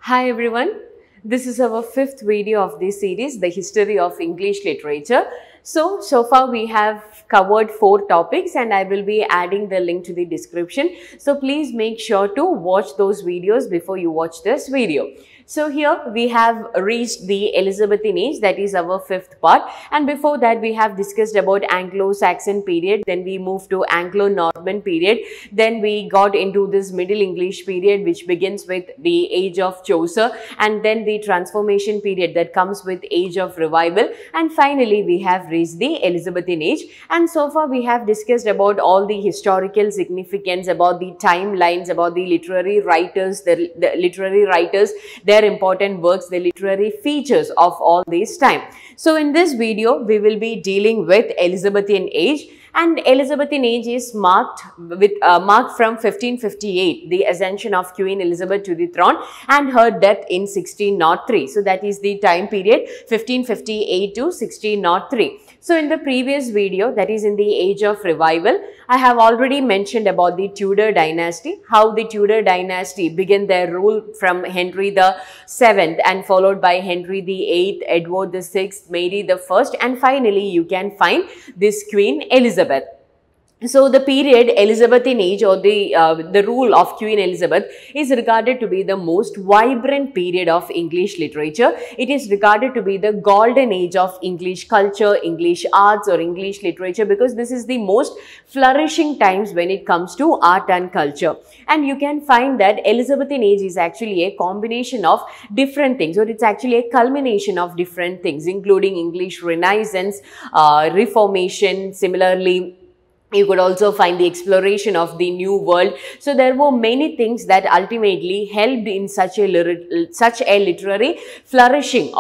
Hi everyone, this is our fifth video of this series, the history of English literature. So far we have covered 4 topics and I will be adding the link to the description. So please make sure to watch those videos before you watch this video. So here we have reached the Elizabethan age, that is our 5th part, and before that we have discussed about Anglo-Saxon period, then we moved to Anglo-Norman period, then we got into this Middle English period which begins with the age of Chaucer, and then the transformation period that comes with age of revival, and finally we have reached the Elizabethan age. And so far we have discussed about all the historical significance, about the timelines, about the literary writers, their important works, the literary features of all this time. So in this video, we will be dealing with Elizabethan age, and Elizabethan age is marked from 1558, the ascension of Queen Elizabeth to the throne, and her death in 1603. So that is the time period 1558 to 1603. So in the previous video, that is in the age of revival, I have already mentioned about the Tudor dynasty, how the Tudor dynasty began their rule from Henry the 7th and followed by Henry the 8th, Edward the 6th, Mary the 1st, and finally you can find this Queen Elizabeth. So the period Elizabethan age, or the rule of Queen Elizabeth, is regarded to be the most vibrant period of English literature. It is regarded to be the golden age of English culture, English arts or English literature, because this is the most flourishing times when it comes to art and culture. And you can find that Elizabethan age is actually a combination of different things, or it's actually a culmination of different things, including English Renaissance, Reformation, similarly you could also find the exploration of the New World. So there were many things that ultimately helped in such a literary flourishing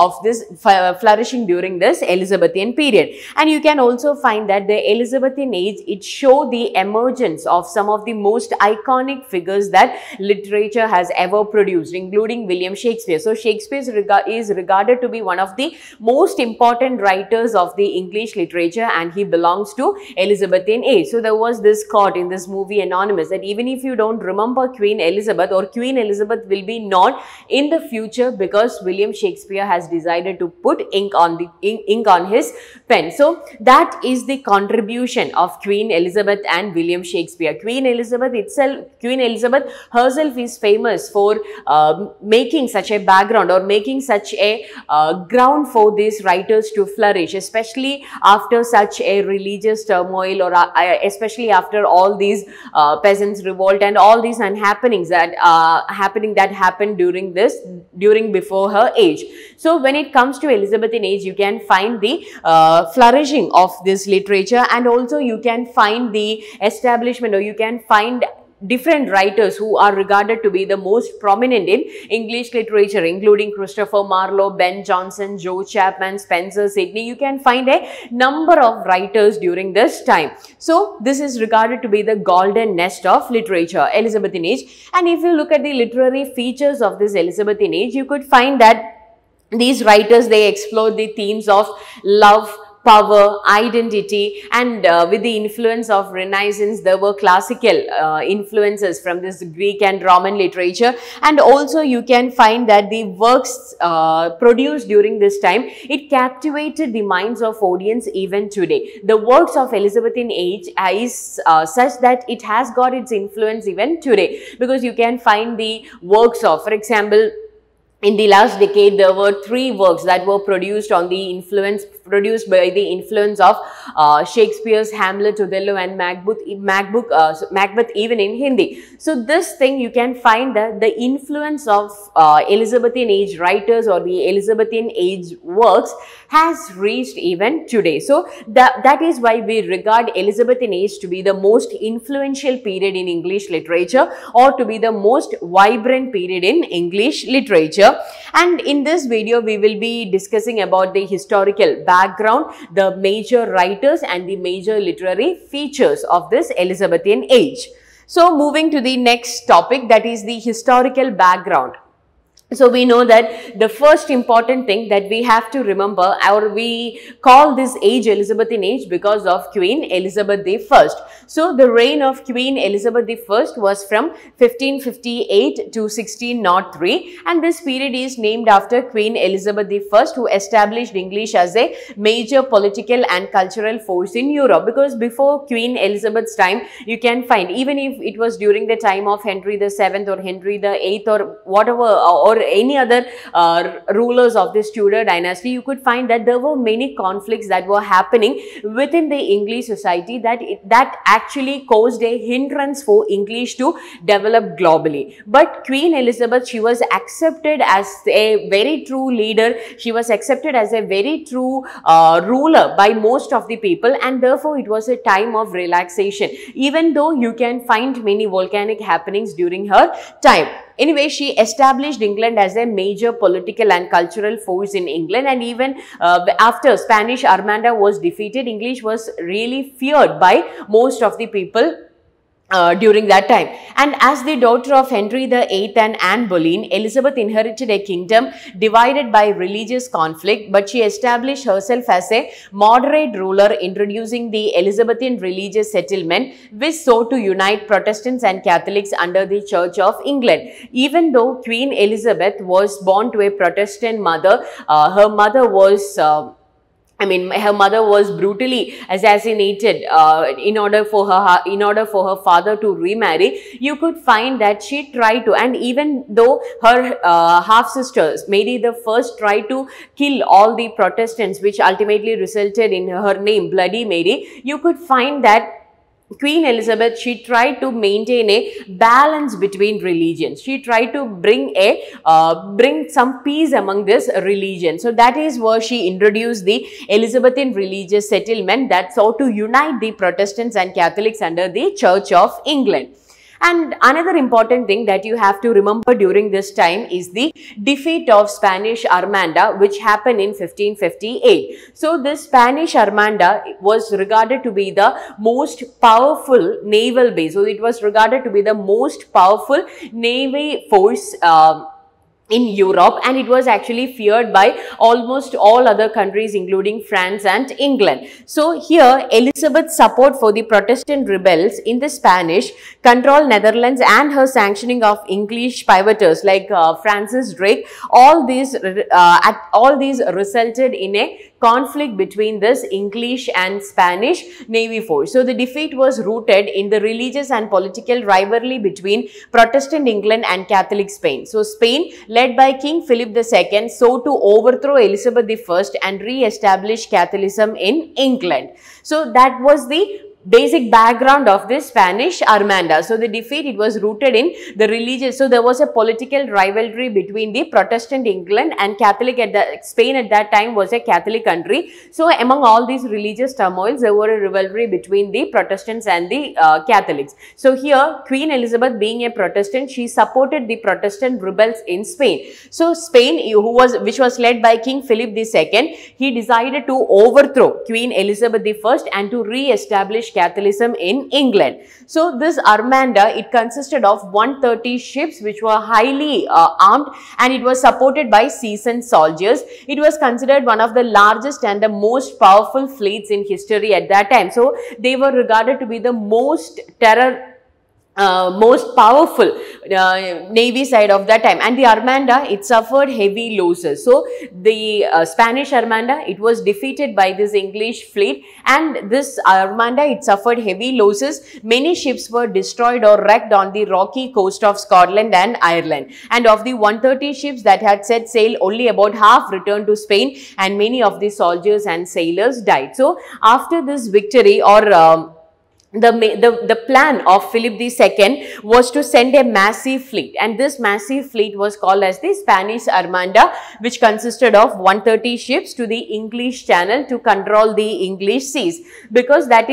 during this Elizabethan period. And you can also find that the Elizabethan age, it showed the emergence of some of the most iconic figures that literature has ever produced, including William Shakespeare. So Shakespeare is regarded to be one of the most important writers of the English literature, and he belongs to Elizabethan age. So there was this quote in this movie Anonymous that even if you don't remember Queen Elizabeth, or Queen Elizabeth will be known in the future because William Shakespeare has decided to put ink on his pen. So that is the contribution of Queen Elizabeth and William Shakespeare. Queen Elizabeth herself is famous for making such a background, or making such a ground for these writers to flourish, especially after such a religious turmoil, or especially after all these peasants' revolt and all these happenings that happened during before her age. So when it comes to Elizabethan age, you can find the flourishing of this literature, and also you can find the establishment, or you can find different writers who are regarded to be the most prominent in English literature, including Christopher Marlowe, Ben Jonson, Joe Chapman, Spencer Sidney. You can find a number of writers during this time. So this is regarded to be the golden nest of literature, Elizabethan age. And if you look at the literary features of this Elizabethan age, you could find that these writers, they explore the themes of love, power, identity, and with the influence of Renaissance, there were classical influences from this Greek and Roman literature. And also you can find that the works produced during this time, it captivated the minds of audience even today. The works of Elizabethan age is such that it has got its influence even today, because you can find the works of, for example, in the last decade, there were 3 works that were produced by the influence of Shakespeare's Hamlet, Othello, and Macbeth, even in Hindi. So this thing, you can find that the influence of Elizabethan age writers, or the Elizabethan age works, has reached even today. So that is why we regard Elizabethan age to be the most influential period in English literature, or to be the most vibrant period in English literature. And in this video, we will be discussing about the historical background, the major writers, and the major literary features of this Elizabethan age. So moving to the next topic, that is the historical background. So we know that the first important thing that we have to remember, or we call this age Elizabethan age because of Queen Elizabeth I. So the reign of Queen Elizabeth I was from 1558 to 1603, and this period is named after Queen Elizabeth I, who established English as a major political and cultural force in Europe. Because before Queen Elizabeth's time, you can find, even if it was during the time of Henry VII or Henry VIII or whatever, or any other rulers of this Tudor dynasty, you could find that there were many conflicts that were happening within the English society that actually caused a hindrance for English to develop globally. But Queen Elizabeth, she was accepted as a very true leader. She was accepted as a very true ruler by most of the people, and therefore it was a time of relaxation, even though you can find many volcanic happenings during her time. Anyway, she established England as a major political and cultural force in England, and even after Spanish Armada was defeated, English was really feared by most of the people during that time. And as the daughter of Henry VIII and Anne Boleyn, Elizabeth inherited a kingdom divided by religious conflict, but she established herself as a moderate ruler, introducing the Elizabethan religious settlement, which sought to unite Protestants and Catholics under the Church of England. Even though Queen Elizabeth was born to a Protestant mother, her mother was brutally assassinated in order for her father to remarry. You could find that she tried to, and even though her half sisters, Mary the First, tried to kill all the Protestants, which ultimately resulted in her name Bloody Mary, you could find that Queen Elizabeth, she tried to maintain a balance between religions. She tried to bring some peace among this religion. So that is where she introduced the Elizabethan religious settlement that sought to unite the Protestants and Catholics under the Church of England. And another important thing that you have to remember during this time is the defeat of Spanish Armada, which happened in 1558. So this Spanish Armada was regarded to be the most powerful naval base. So it was regarded to be the most powerful navy force in Europe, and it was actually feared by almost all other countries, including France and England. So here, Elizabeth's support for the Protestant rebels in the Spanish controlled Netherlands and her sanctioning of English pivoters like Francis Drake, all these resulted in a conflict between this English and Spanish Navy force. So the defeat was rooted in the religious and political rivalry between Protestant England and Catholic Spain. So Spain, led by King Philip II, sought to overthrow Elizabeth I and re-establish Catholicism in England. So that was the basic background of this Spanish Armada. So the defeat, it was rooted in the religious. So there was a political rivalry between the Protestant England and Catholic. Spain at that time was a Catholic country. So among all these religious turmoils, there were a rivalry between the Protestants and the Catholics. So here, Queen Elizabeth, being a Protestant, she supported the Protestant rebels in Spain. So Spain, which was led by King Philip II, he decided to overthrow Queen Elizabeth I and to re-establish Catholicism in England. So this Armada, it consisted of 130 ships which were highly armed, and it was supported by seasoned soldiers. It was considered one of the largest and the most powerful fleets in history at that time. So they were regarded to be the most powerful navy side of that time. And the Armada, it suffered heavy losses. So the Spanish Armada, it was defeated by this English fleet, and this Armada, it suffered heavy losses. Many ships were destroyed or wrecked on the rocky coast of Scotland and Ireland. And of the 130 ships that had set sail, only about half returned to Spain, and many of the soldiers and sailors died. So after this victory, or the plan of Philip II was to send a massive fleet, and this massive fleet was called as the Spanish Armada, which consisted of 130 ships to the English Channel to control the English seas, because that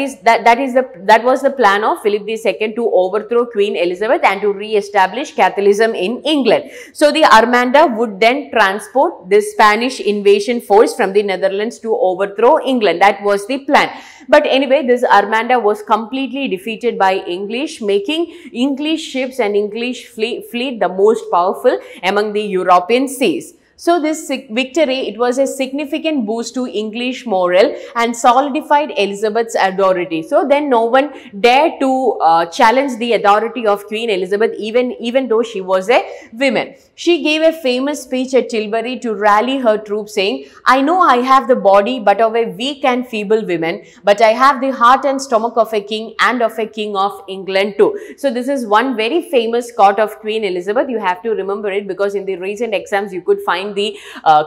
was the plan of Philip II to overthrow Queen Elizabeth and to re-establish Catholicism in England. So the Armada would then transport this Spanish invasion force from the Netherlands to overthrow England. That was the plan. But anyway, this Armada was completely completely defeated by English, making English ships and English fleet the most powerful among the European seas. So this victory, it was a significant boost to English morale and solidified Elizabeth's authority. So then no one dared to challenge the authority of Queen Elizabeth, even though she was a woman. She gave a famous speech at Tilbury to rally her troops, saying, "I know I have the body but of a weak and feeble woman, but I have the heart and stomach of a king and of a king of England too." So this is one very famous quote of Queen Elizabeth. You have to remember it because in the recent exams you could find the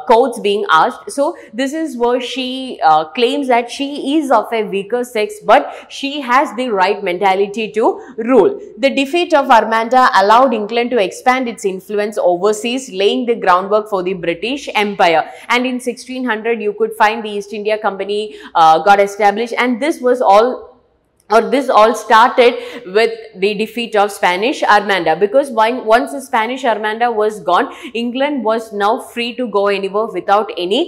quotes being asked. So this is where she claims that she is of a weaker sex, but she has the right mentality to rule. The defeat of Armada allowed England to expand its influence overseas, laying the groundwork for the British Empire. And in 1600 you could find the East India Company got established, and this all started with the defeat of Spanish Armada, because once the Spanish Armada was gone, England was now free to go anywhere without any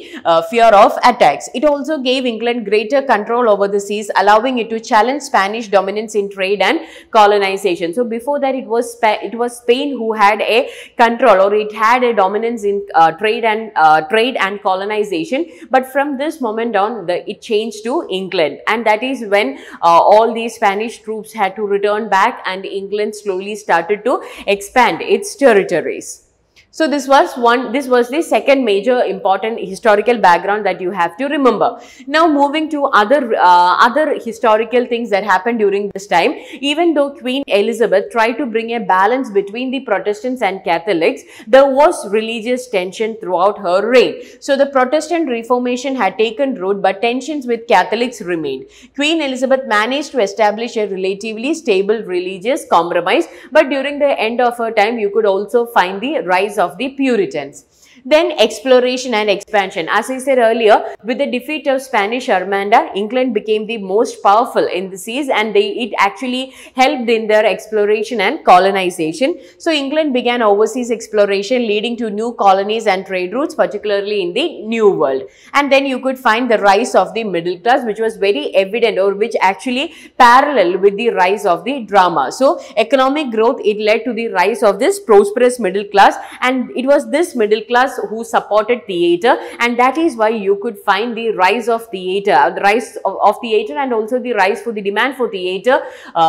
fear of attacks. It also gave England greater control over the seas, allowing it to challenge Spanish dominance in trade and colonization. So before that, it was Spain who had a control, or it had a dominance in trade and colonization. But from this moment on, it changed to England, and that is when all the Spanish troops had to return back and England slowly started to expand its territories. So this was the second major important historical background that you have to remember. Now moving to other historical things that happened during this time. Even though Queen Elizabeth tried to bring a balance between the Protestants and Catholics, there was religious tension throughout her reign. So the Protestant Reformation had taken root, but tensions with Catholics remained. Queen Elizabeth managed to establish a relatively stable religious compromise, but during the end of her time, you could also find the rise of the Puritans. Then exploration and expansion. As I said earlier, with the defeat of Spanish Armada, England became the most powerful in the seas, and it actually helped in their exploration and colonization. So England began overseas exploration, leading to new colonies and trade routes, particularly in the New World. And then you could find the rise of the middle class, which was very evident, or which actually paralleled with the rise of the drama. So economic growth, it led to the rise of this prosperous middle class, and it was this middle class who supported theatre, and that is why you could find the rise of theatre, and also the rise for the demand for theatre.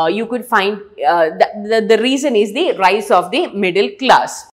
You could find the reason is the rise of the middle class.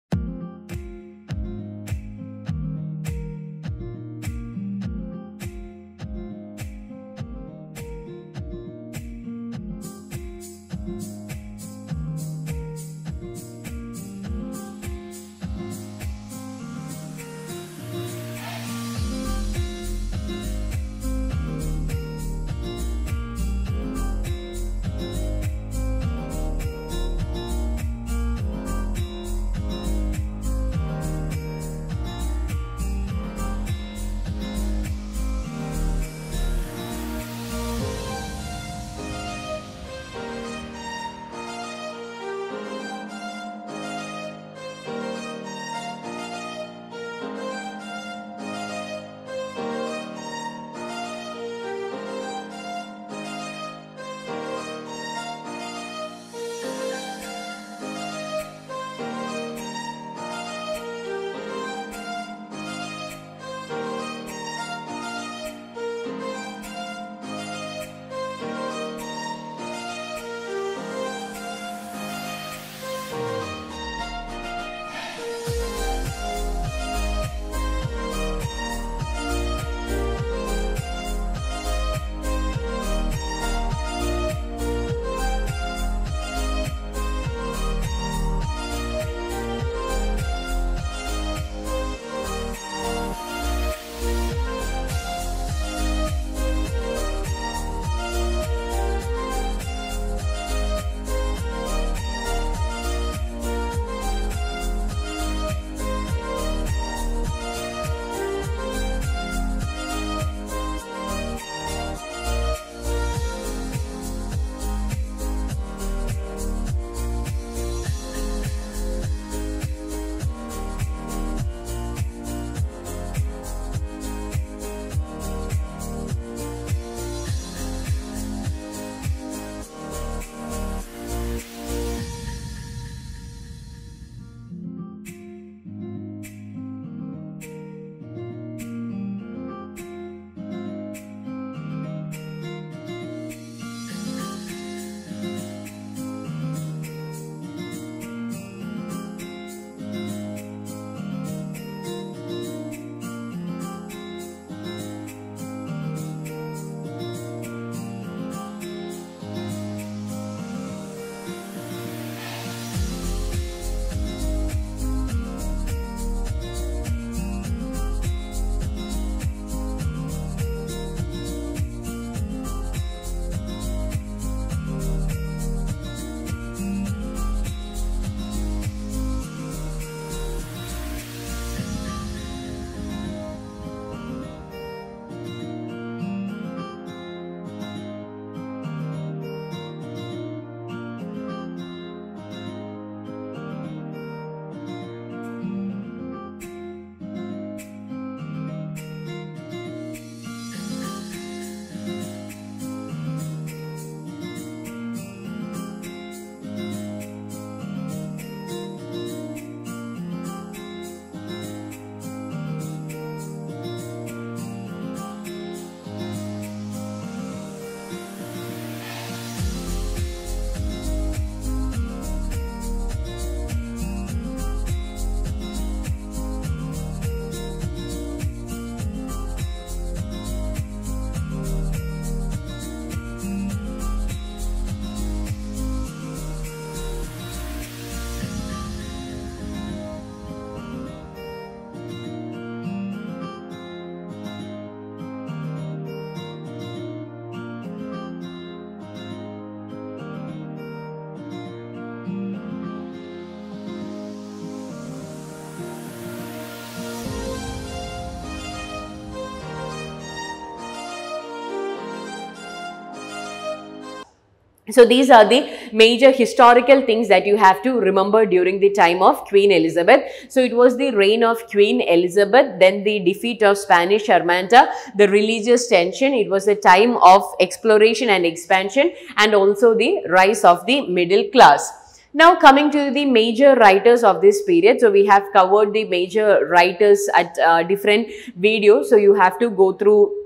So these are the major historical things that you have to remember during the time of Queen Elizabeth. So it was the reign of Queen Elizabeth, then the defeat of Spanish Armada, the religious tension. It was a time of exploration and expansion, and also the rise of the middle class. Now coming to the major writers of this period. So we have covered the major writers at different videos. So you have to go through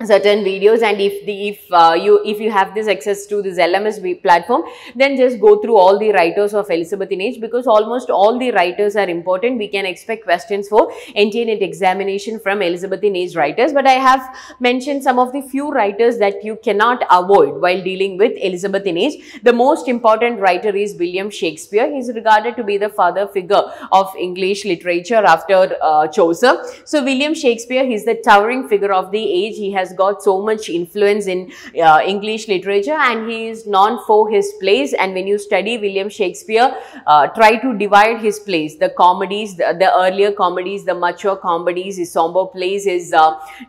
certain videos, and if you have this access to this LMS platform, then just go through all the writers of Elizabethan age, because almost all the writers are important. We can expect questions for NTA NET examination from Elizabethan age writers, but I have mentioned some of the few writers that you cannot avoid while dealing with Elizabethan age. The most important writer is William Shakespeare. He is regarded to be the father figure of English literature after Chaucer. So William Shakespeare is the towering figure of the age. He has got so much influence in English literature, and he is known for his plays. And when you study William Shakespeare, try to divide his plays, the comedies, the earlier comedies, the mature comedies, his somber plays, his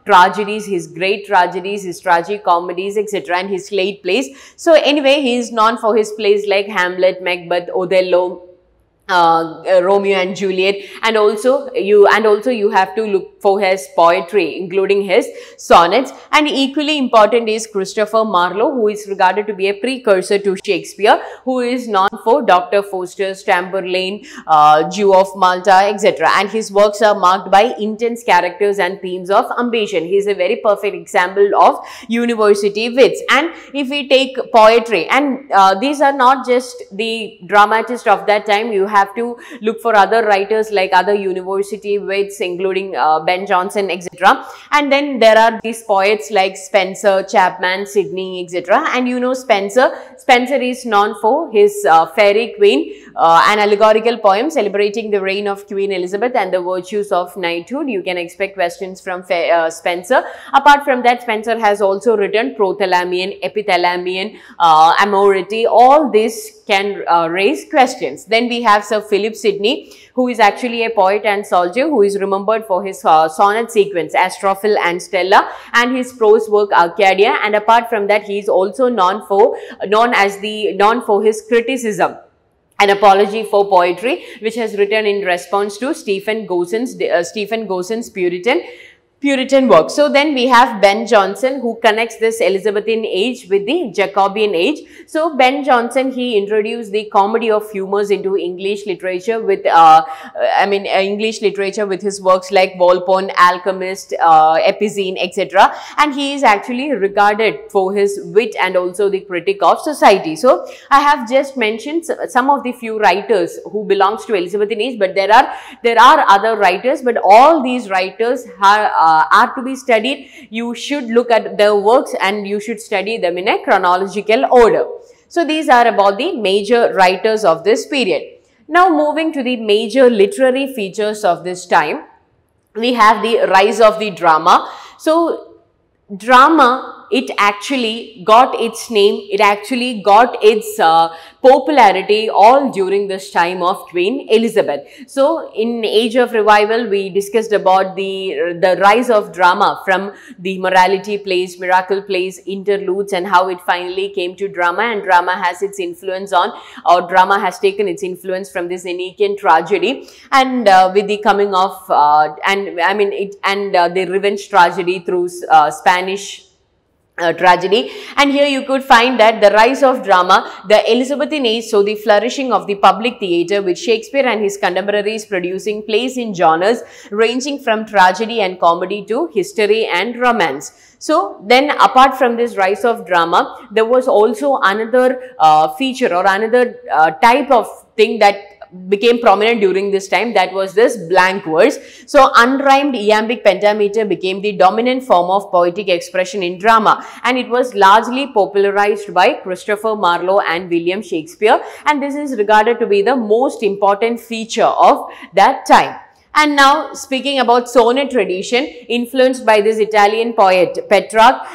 tragedies, his great tragedies, his tragic comedies, etc., and his late plays. So anyway, he is known for his plays like Hamlet, Macbeth, Othello, Romeo and Juliet, and also you have to look for his poetry, including his sonnets. And equally important is Christopher Marlowe, who is regarded to be a precursor to Shakespeare, who is known for Dr. Faustus, Tamburlaine, Jew of Malta, etc. And his works are marked by intense characters and themes of ambition. He is a very perfect example of university wits. And if we take poetry, and these are not just the dramatists of that time, you have to look for other writers like other university wits, including Ben Jonson, etc. And then there are these poets like Spenser, Chapman, Sidney, etc. And you know Spenser is known for his Fairy Queen, an allegorical poem celebrating the reign of Queen Elizabeth and the virtues of knighthood. You can expect questions from Spenser. Apart from that, Spenser has also written Prothalamion, Epithalamion, Amority. All this can raise questions. Then we have Sir Philip Sidney, who is actually a poet and soldier, who is remembered for his sonnet sequence Astrophel and Stella, and his prose work Arcadia. And apart from that, he is also known for his criticism, an apology for poetry, which has written in response to Stephen Gossen's Puritan work. So then we have Ben Jonson, who connects this Elizabethan age with the Jacobean age. So Ben Jonson, he introduced the comedy of humors into English literature with English literature with his works like Volpone, Alchemist, Epizene, etc. And he is actually regarded for his wit and also the critic of society. So I have just mentioned some of the few writers who belongs to Elizabethan age, but there are other writers, but all these writers are to be studied. You should look at their works and you should study them in a chronological order. So these are about the major writers of this period. Now moving to the major literary features of this time, we have the rise of the drama. So drama, it actually got its name, it actually got its popularity all during this time of Queen Elizabeth. So in Age of Revival, we discussed about the rise of drama from the morality plays, miracle plays, interludes, and how it finally came to drama. And drama has its influence on, or drama has taken its influence from this Aeneid tragedy, and with the coming of the revenge tragedy through Spanish tragedy. And here you could find that the rise of drama, the Elizabethan age, so the flourishing of the public theatre, with Shakespeare and his contemporaries producing plays in genres ranging from tragedy and comedy to history and romance. So then apart from this rise of drama, there was also another feature or another type of thing that became prominent during this time, that was this blank verse. So unrhymed iambic pentameter became the dominant form of poetic expression in drama, and it was largely popularized by Christopher Marlowe and William Shakespeare, and this is regarded to be the most important feature of that time. And now speaking about sonnet tradition, influenced by this Italian poet Petrarch,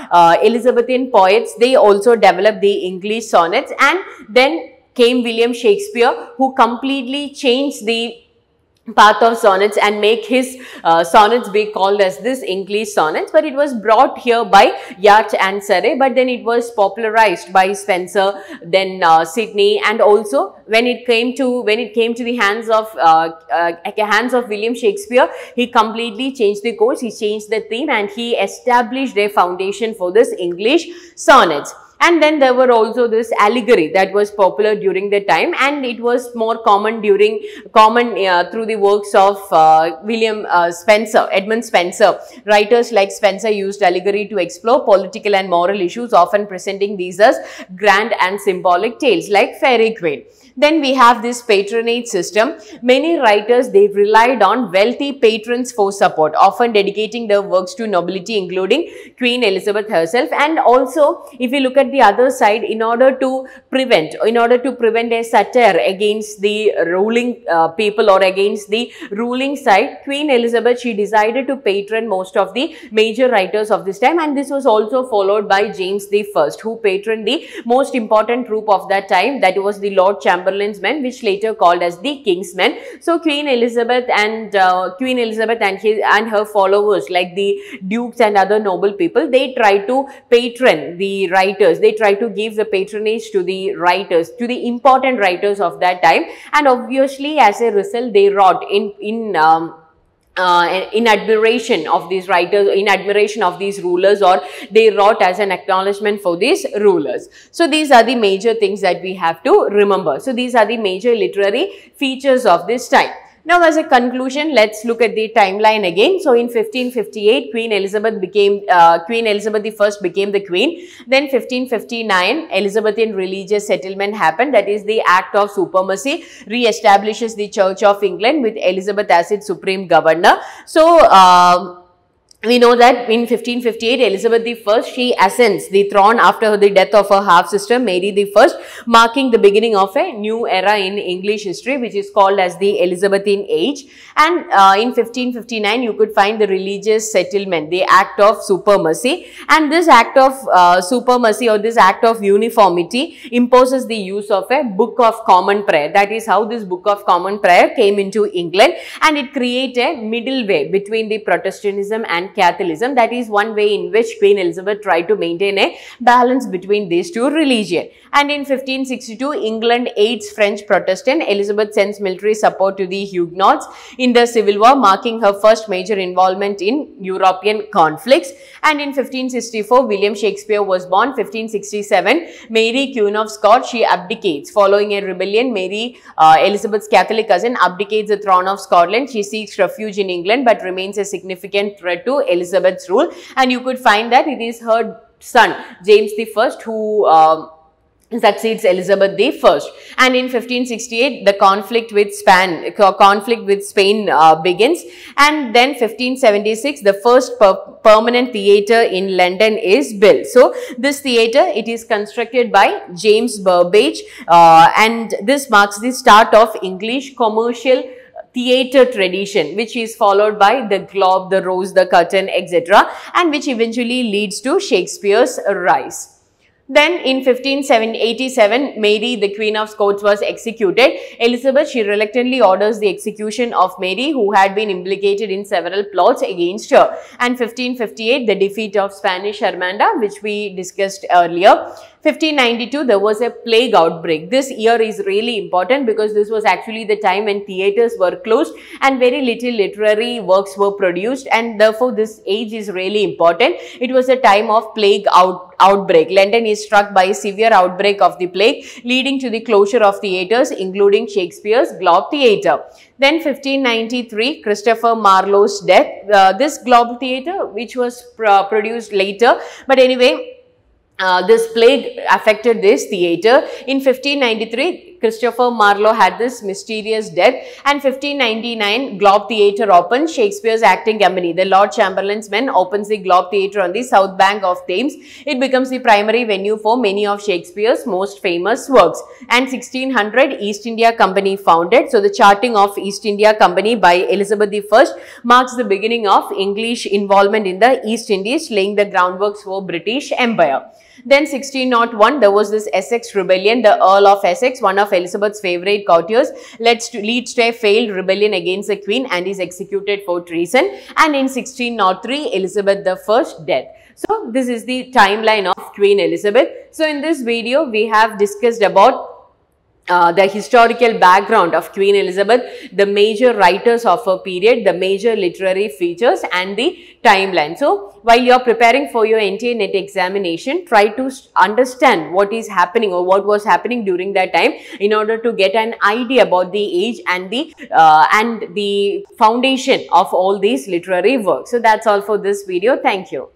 Elizabethan poets, they also developed the English sonnets, and then came William Shakespeare, who completely changed the path of sonnets and make his sonnets be called as this English sonnets, but it was brought here by Yacht and Surrey, but then it was popularized by Spenser, then Sidney, and also when it came to the hands of William Shakespeare, he completely changed the course, he changed the theme, and he established a foundation for this English sonnets. And then there were also this allegory that was popular during the time, and it was more common through the works of Edmund Spenser. Writers like Spenser used allegory to explore political and moral issues, often presenting these as grand and symbolic tales like Fairy Queen. Then we have this patronage system. Many writers, they relied on wealthy patrons for support, often dedicating their works to nobility, including Queen Elizabeth herself. And also, if you look at the other side, in order to prevent a satire against the ruling people or against the ruling side, Queen Elizabeth, she decided to patron most of the major writers of this time, and this was also followed by James I, who patroned the most important troop of that time, that was the Lord Chamberlain's men, which later called as the King's Men. So Queen Elizabeth and her followers, like the dukes and other noble people, they try to patron the writers. They try to give the patronage to the writers, to the important writers of that time, and obviously as a result they wrought in admiration of these writers, in admiration of these rulers, or they wrought as an acknowledgement for these rulers. So these are the major things that we have to remember. So these are the major literary features of this time. Now, as a conclusion, let's look at the timeline again. So, in 1558, Queen Elizabeth I became the queen. Then, 1559, Elizabethan religious settlement happened. That is, the Act of Supremacy re-establishes the Church of England with Elizabeth as its supreme governor. So, we know that in 1558, Elizabeth I, she ascends the throne after the death of her half-sister Mary I, marking the beginning of a new era in English history, which is called as the Elizabethan Age. And in 1559, you could find the religious settlement, the Act of Supremacy. And this Act of Supremacy, or this Act of Uniformity, imposes the use of a Book of Common Prayer. That is how this Book of Common Prayer came into England, and it created a middle way between the Protestantism and Catholicism. That is one way in which Queen Elizabeth tried to maintain a balance between these two religions. And in 1562, England aids French Protestant. Elizabeth sends military support to the Huguenots in the Civil War, marking her first major involvement in European conflicts. And in 1564, William Shakespeare was born. 1567, Mary, Queen of Scots, she abdicates. Following a rebellion, Mary, Elizabeth's Catholic cousin, abdicates the throne of Scotland. She seeks refuge in England but remains a significant threat to Elizabeth's rule. And you could find that it is her son, James I, who succeeds Elizabeth I. And in 1568, the conflict with Spain begins. And then 1576, the first permanent theatre in London is built. So this theatre, it is constructed by James Burbage, and this marks the start of English commercial theatre tradition, which is followed by the Globe, the Rose, the Curtain, etc., and which eventually leads to Shakespeare's rise. Then in 1587, Mary, the Queen of Scots, was executed. Elizabeth, she reluctantly orders the execution of Mary, who had been implicated in several plots against her. And 1558, the defeat of Spanish Armada, which we discussed earlier. 1592, there was a plague outbreak. This year is really important because this was actually the time when theatres were closed and very little literary works were produced, and therefore this age is really important. It was a time of plague outbreak. London is struck by a severe outbreak of the plague, leading to the closure of theatres, including Shakespeare's Globe Theatre. Then 1593, Christopher Marlowe's death. This Globe Theatre, which was produced later, but anyway, this plague affected this theatre. In 1593, Christopher Marlowe had this mysterious death, and 1599, Globe Theatre opens. Shakespeare's acting company, the Lord Chamberlain's Men, opens the Globe Theatre on the south bank of Thames. It becomes the primary venue for many of Shakespeare's most famous works. And 1600, East India Company founded. So the charting of East India Company by Elizabeth I marks the beginning of English involvement in the East Indies, laying the groundwork for British Empire. Then 1601, there was this Essex rebellion. The Earl of Essex, one of of Elizabeth's favorite courtiers, leads to a failed rebellion against the queen and is executed for treason. And in 1603, Elizabeth I death. So this is the timeline of Queen Elizabeth. So in this video, we have discussed about the historical background of Queen Elizabeth, the major writers of her period, the major literary features and the timeline. So, while you are preparing for your NTA NET examination, try to understand what is happening or what was happening during that time in order to get an idea about the age and the foundation of all these literary works. So, that's all for this video. Thank you.